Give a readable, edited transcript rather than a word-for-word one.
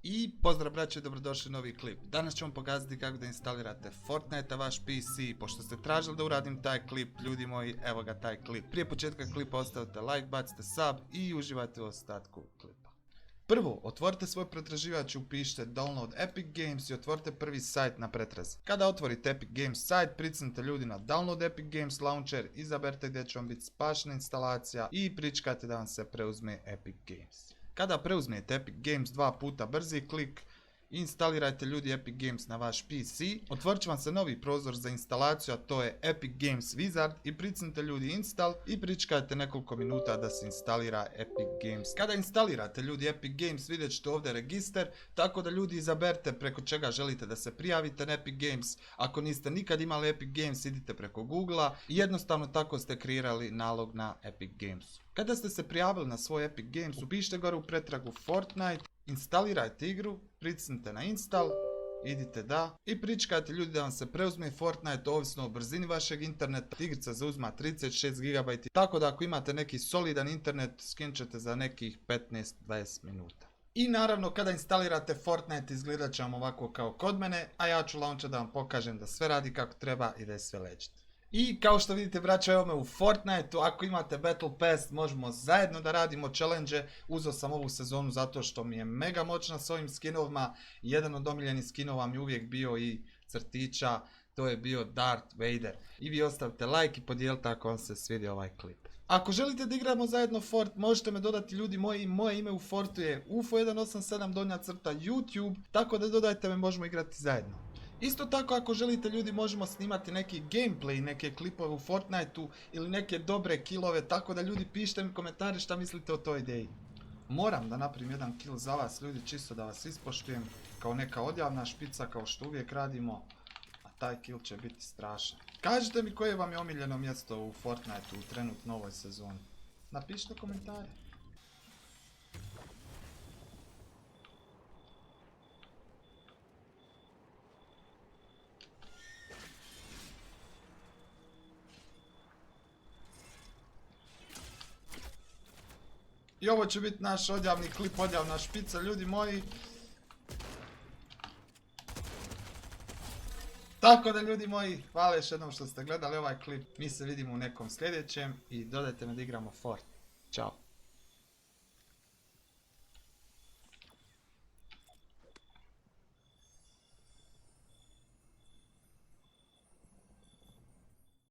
I pozdrav braće, dobrodošli u novi klip. Danas ću vam pokazati kako da instalirate Fortnite na vaš PC. Pošto ste tražili da uradim taj klip, ljudi moji, evo ga taj klip. Prije početka klipa ostavite like, bacite sub i uživajte u ostatku klipa. Prvo, otvorite svoj pretraživač i upišite download Epic Games i otvorite prvi sajt na pretrazi. Kada otvorite Epic Games sajt, pricnite ljudi na download Epic Games launcher, izaberite gdje će vam biti spašena instalacija i pričekajte da vam se preuzme Epic Games. Kada preuzmete Epic Games dva puta brzi klik, instalirajte ljudi Epic Games na vaš PC, otvorit će vam se novi prozor za instalaciju, a to je Epic Games Wizard i pricnite ljudi install i pričekajte nekoliko minuta da se instalira Epic Games. Kada instalirate ljudi Epic Games vidjet ćete ovdje register, tako da ljudi izaberite preko čega želite da se prijavite na Epic Games. Ako niste nikad imali Epic Games, idite preko Googlea i jednostavno tako ste kreirali nalog na Epic Games. Kada ste se prijavili na svoj Epic Games, upišite gore u pretragu Fortnite, instalirajte igru, pricnite na install, idite da i pričekajte ljudi da vam se preuzme Fortnite ovisno o brzini vašeg interneta. Igrica zauzima 36 GB, tako da ako imate neki solidan internet skinut ćete za nekih 15-20 minuta. I naravno kada instalirate Fortnite izgledat će vam ovako kao kod mene, a ja ću launcher da vam pokažem da sve radi kako treba i da je sve legit. I kao što vidite braća, evo me u Fortniteu, ako imate Battle Pass možemo zajedno da radimo challenge. Uzeo sam ovu sezonu zato što mi je mega moćna s ovim skinovima. Jedan od omiljenih skinova mi je uvijek bio i crtića, to je bio Darth Vader. I vi ostavite like i podijelite ako vam se svidio ovaj klip. Ako želite da igramo zajedno Fort, možete me dodati ljudi moji, moje ime u Fortu je UFO187 YouTube, tako da dodajte me, možemo igrati zajedno. Isto tako ako želite ljudi možemo snimati neki gameplay, neke klipove u Fortniteu ili neke dobre killove, tako da ljudi pišite mi komentare šta mislite o toj ideji. Moram da napravim jedan kill za vas ljudi, čisto da vas ispoštujem kao neka odjavna špica kao što uvijek radimo, a taj kill će biti strašan. Kažite mi koje vam je omiljeno mjesto u Fortniteu u trenutno novoj sezoni. Napišite komentare. I ovo će biti naš odjavni klip, odjavna špica, ljudi moji. Tako da ljudi moji, hvala još jednom što ste gledali ovaj klip. Mi se vidimo u nekom sljedećem i dodajte me da igramo Fort. Ćao.